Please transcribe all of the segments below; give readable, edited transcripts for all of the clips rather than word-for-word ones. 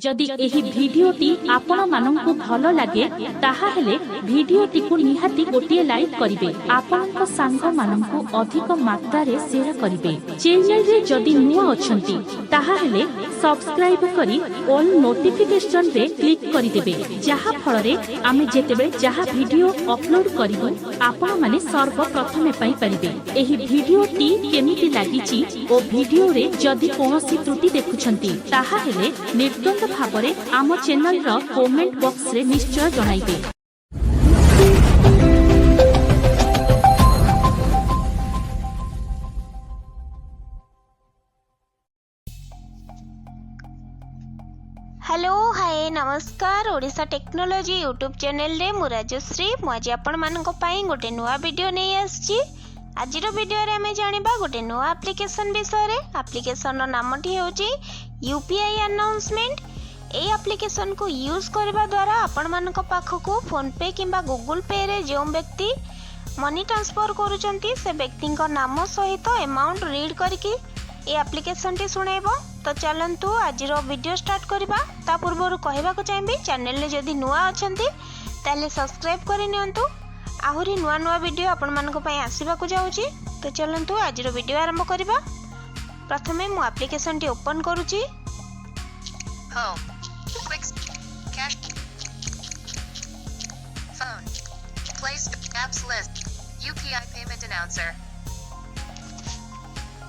जदि एही भिडियोटी आपण माननकु भलो लागे ताहा हेले भिडियोटी को निहाती गोटिए लाइक करिवे। आपनक सांग माननकु अधिक मात्रा रे शेयर करिवे। चैनल रे जदि नुआ अछंती ताहा हेले सब्सक्राइब करी ऑल नोटिफिकेशन रे क्लिक करि देबे। जहा फल रे आमे जेतेबे जहा भिडियो अपलोड करिवु आपण माने सर्वप्रथमे पाई परिबे। एही भिडियोटी केमिति लागिची ओ भिडियो रे जदि कोनोसी त्रुटि देखुछंती ताहा हेले निर्द्वंद भावरे आम चैनल रो कमेंट बॉक्स रे निश्चय जणाइबे। हेलो हाय नमस्कार ओडिशा टेक्नोलॉजी यूट्यूब चैनल रे मु राजश्री आज आपण मानक पई गोटे नुआ वीडियो नै आछि। आजिर वीडियो रे हमें जानिबा गोटे नुआ एप्लिकेशन विषय रे। एप्लिकेशन रो नामटी होची यूपीआई अनाउंसमेंट। ए एप्लिकेशन को यूज करबा द्वारा आपण मानक पाखको फोन पे किंबा गूगल पे रे जो व्यक्ति मनी ट्रांसफर करूचंती से व्यक्ति को नाम सहित अमाउंट रीड करके ए एप्लिकेशन टी सुनाइबो। तो चलंतु आजिर वीडियो स्टार्ट करबा। ता पूर्व कहबाक चाहिए चैनल ने जदि नुआ अछंती ताले सब्सक्राइब करि नियंतु। आहुरी नुआ नुआ वीडियो आपण मानक पई आसीबा को जाउची। तो चलंतु आजिर वीडियो आरंभ करबा। प्रथमे मु एप्लिकेशन टी ओपन करूची। Home, Quick, Cash, Phone, Play Store, Apps List, UPI Payment Announcer.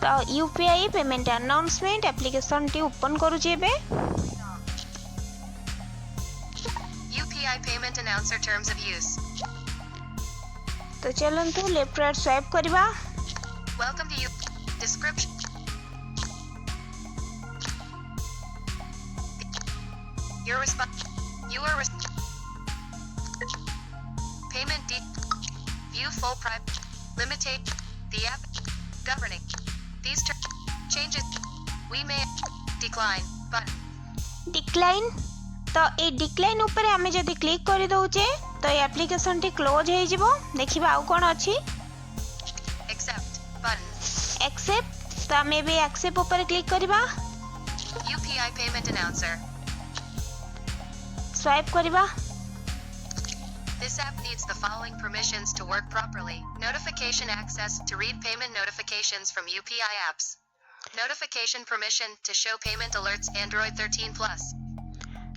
तो UPI payment announcement application T open करूची एबे। UPI Payment Announcer Terms of Use. तो चलंतु लेफ्ट राइट स्वाइप करबा। Welcome to you. Description. Your response. Payment View full private. Limitate. The app. Governing. These changes. We may decline. Button. Decline. तो ए decline ऊपर हमें जदि click कर दउचे तो ये application T close हो जिवो। देखिबा आउ कोन अछि Accept. Button. एक्सेप्ट। तो हमें भी एक्सेप्ट ऊपर क्लिक करबा। UPI Payment Announcer. स्वाइप करबा। This app needs the following permissions to work properly. Notification access to read payment notifications from UPI apps. Notification permission to show payment alerts Android 13+.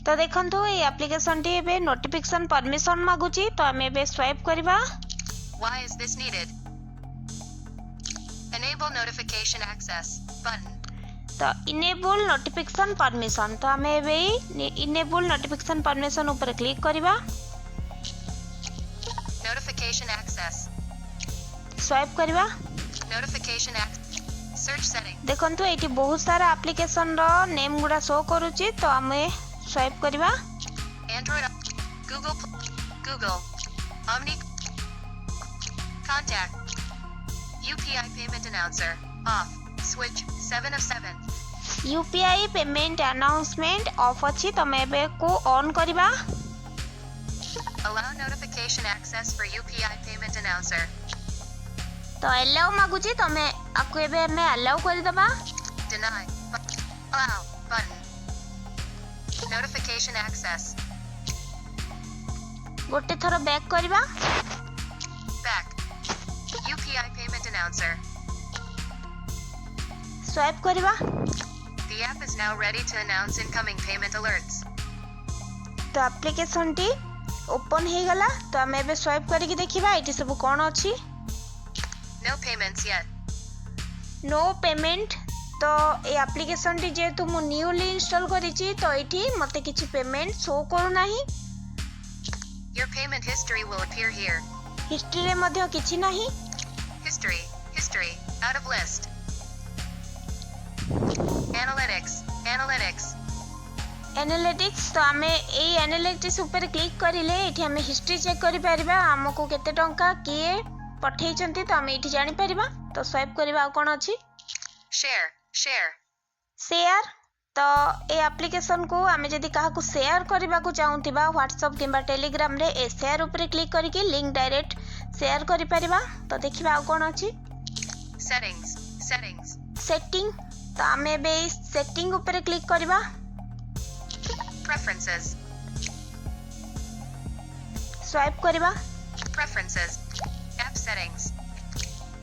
तो देखंतु ए application T एबे notification permission मागुची। तो हमें एबे swipe करबा। Why is this needed? Enable notification access. Button. तो enable notification permission. तो हमें एबे इनेबल नोटिफिकेशन परमिशन ऊपर क्लिक करबा। Notification access. स्वाइप करबा। Notification access. Search setting. देखंतु एटी बहुत सारा एप्लिकेशन रो नेम गुडा शो करूची। तो हमें स्वाइप करबा। Android. Google. Omni. Contact. UPI Payment Announcer. Off. Switch. 7 of 7. UPI payment announcement of अछि। तो मैं एबे को ऑन करबा। Allow notification access for UPI Payment Announcer. तो अलाउ मागुची। तो मैं आपको एबे मैं अलाउ कर दबा। Deny. Allow. Button. Notification access. गोटे थरो बैक करबा। Back. UPI Payment Announcer. Swipe करबा। The app is now ready to announce incoming payment alerts. तो एप्लिकेशन टी ओपन हे गला। तो हमें एबे स्वाइप करके देखिबा एटी सब कोन अछि। No payments yet. No payment. तो ए एप्लिकेशन टी जेतु मु न्यूली इंस्टॉल करिछि तो एठी मते किछि पेमेंट शो करू नाही। Your payment history will appear here. History रे मध्ये किछि नाही। History. Out of list. Analytics. Analytics. तो हमें ए एनालिटिक्स ऊपर क्लिक करिले एठी हमें हिस्ट्री चेक करि परिबा। हमको केते टंका किए पठेइचंती तो हमें एठी जानि परिबा। तो स्वाइप करबा आ कोन अछि Share. शेयर। तो ए एप्लिकेशन को हमें जदि काहा को शेयर करबा को चाहूतिबा व्हाट्सएप किंबा टेलीग्राम रे ए शेयर ऊपर क्लिक करके लिंक डायरेक्ट शेयर करि परिबा। तो देखिबा आ कोन अछि Settings. सेटिंग। तो आमे बे सेटिंग ऊपर क्लिक करबा। Preferences. स्वाइप करवा Preferences. App settings.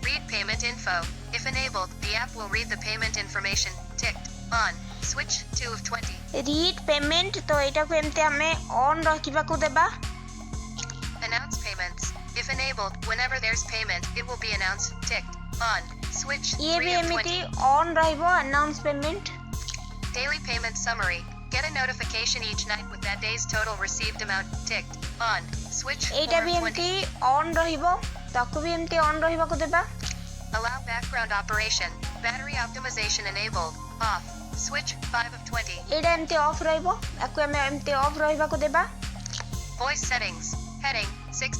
Read payment info. If enabled, the app will read the payment information. Ticked. On. Switch 2 of 20. Read payment तो एटा को एमते हमें ऑन रखिबा को देबा Announce payments. If enabled, whenever there's payment, it will be announced. Ticked. On. Switch ये 3 भी of एमिति 20. On रहइबो announce payment Daily payment summary. Get a notification each night with that day's total received amount. Ticked. On. Switch 4 एटा भी of 20. एमिति on रहइबो ताको भी एमिति on रहइबा को देबा Allow background operation. Battery optimization enabled. Off. Switch 5 of 20. एटा एमिति of रहइबो आको हमें एमिति ऑफ रहइबा को देबा Voice settings. Heading 6.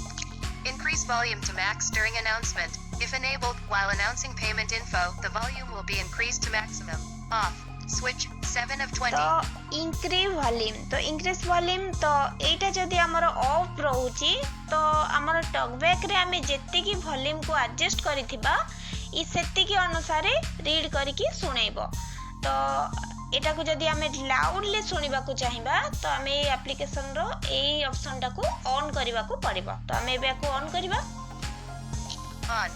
Increase volume to max during announcement. If enabled, while announcing payment info, the volume will be increased to maximum. Off. Switch 7 of 20. तो increase volume तो एटा जदी हमर ऑफ रहउची तो हमर टॉकबैक रे हमें जेत्ते की वॉल्यूम को एडजस्ट करिथिबा ई सेत्ते की अनुसार रीड करिकी सुनेबो तो एटा को जदी हमें लाउडली सुनिबा को चाहिबा तो हमें एप्लीकेशन रो ए ऑप्शन टा को ऑन करिबा को पड़िबो तो हमें एबे को ऑन करिबा On.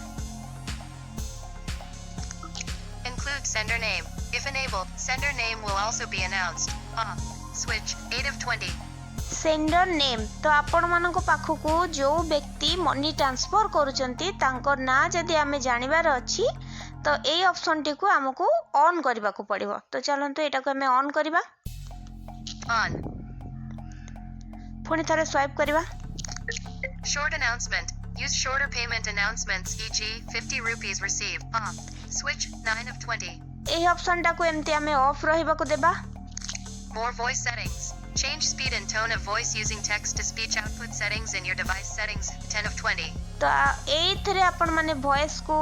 Include sender name. If enabled, sender name will also be announced. Off. Switch 8 of 20. Sender name तो आपण मानको पाखकू जो व्यक्ति मनी ट्रांसफर करूचंती तांको ना जदी हमें जानिबार अछि तो ए ऑप्शन टी को हमको ऑन करबा को पड़िबो तो चलंतु एटा को हमें ऑन करबा On. पुनी थरे स्वाइप करबा Short announcement. Use shorter payment announcements, e.g. 50 rupees received. Off. Switch 9 of 20. A option टा को एमते हमें ऑफ रहबा को देबा More voice settings. Change speed and tone of voice using text-to-speech output settings in your device settings. 10 of 20. तो एथरे आपण माने voice को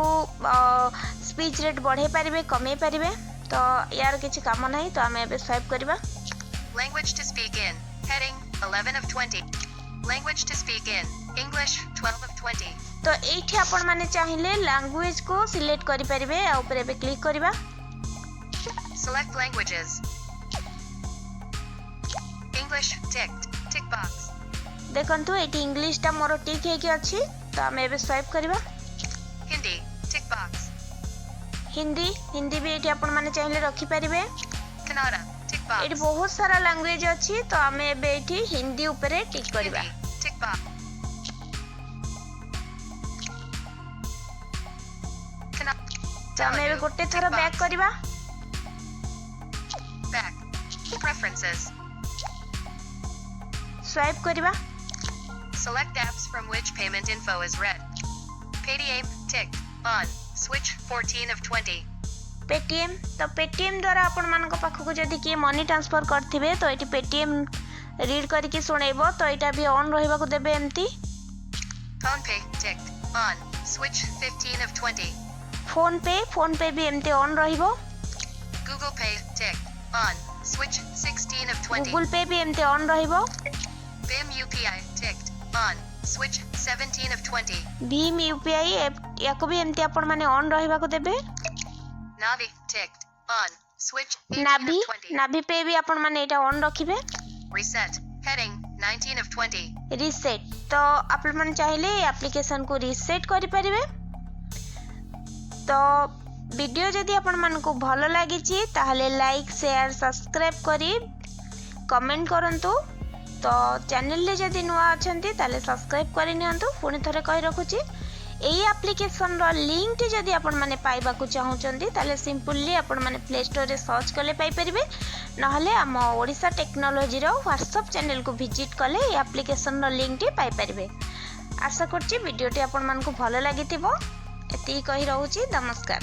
स्पीच रेट बढ़े पारिबे कमे पारिबे तो यार किछि काम नाही तो हमें एबे स्वाइप करबा Language to speak in. Heading 11 of 20. Language to speak in. English 12 of 20. तो एठी आपण माने चाहिले लैंग्वेज को सिलेक्ट करि पारिबे आ ऊपर एबे क्लिक करबा Select languages. English ticked. Tick box. देखंतु एटी इंग्लिश टा मोर टिक हे के अछि तो हम एबे स्वाइप करबा Hindi tick box. हिंदी भी एटी आपण माने चाहिले रखि पारिबे Kannada tick box. एटी बहुत सारा लैंग्वेज अछि तो हम एबे एटी हिंदी ऊपर टिक करबा Hindi tick box. तो हम एबे गोटे थरो बैक करबा Back. Preferences. स्वाइप करबा Select apps from which payment info is read. Paytm ticked. On. Switch 14 of 20. Paytm तो पेटीएम द्वारा आपण मानको पाखको जदी के मनी ट्रांसफर करथिबे तो एटी पेटीएम रीड करके सुनेबो तो एटा भी ऑन रहबा को देबे एम्ति PhonePe ticked. On. Switch 15 of 20. Phone पे भी एम्ति ऑन रहिबो Google Pay ticked. On. Switch 16 of 20. Google पे भी एम्ति ऑन रहिबो BIM UPI ticked. On. Switch 17 of 20. Bhim UPI याको भी एम्ति आपण माने ऑन रहिबा को देबे Navi ticked. On. Switch 18 of 20. नाभी पे भी आपण माने एटा ऑन रखिबे Reset. Heading 19 of 20. रीसेट तो आपण माने चाहिले एप्लीकेशन को रीसेट करि परिबे तो वीडियो जदी आपण मानको भलो लागिछि ताहले लाइक शेयर सब्सक्राइब करी कमेंट करंतु तो चैनल ले जदी नुआ अछंती ताले सब्सक्राइब करि नियंतु पुनी थरे कहि रखुछि एई एप्लीकेशन रो लिंक जदी आपण माने पाइबा को चाहुचंती ताले सिंपली आपण माने प्ले स्टोर रे सर्च कले पाई परिबे नहले हम ओडिसा टेक्नोलॉजी रो व्हाट्सएप चैनल को विजिट कले एई एप्लीकेशन रो लिंक टी पाई परिबे आशा करछि वीडियो टी आपण मानको भलो लागिथिबो एति कहि रहउछि नमस्कार।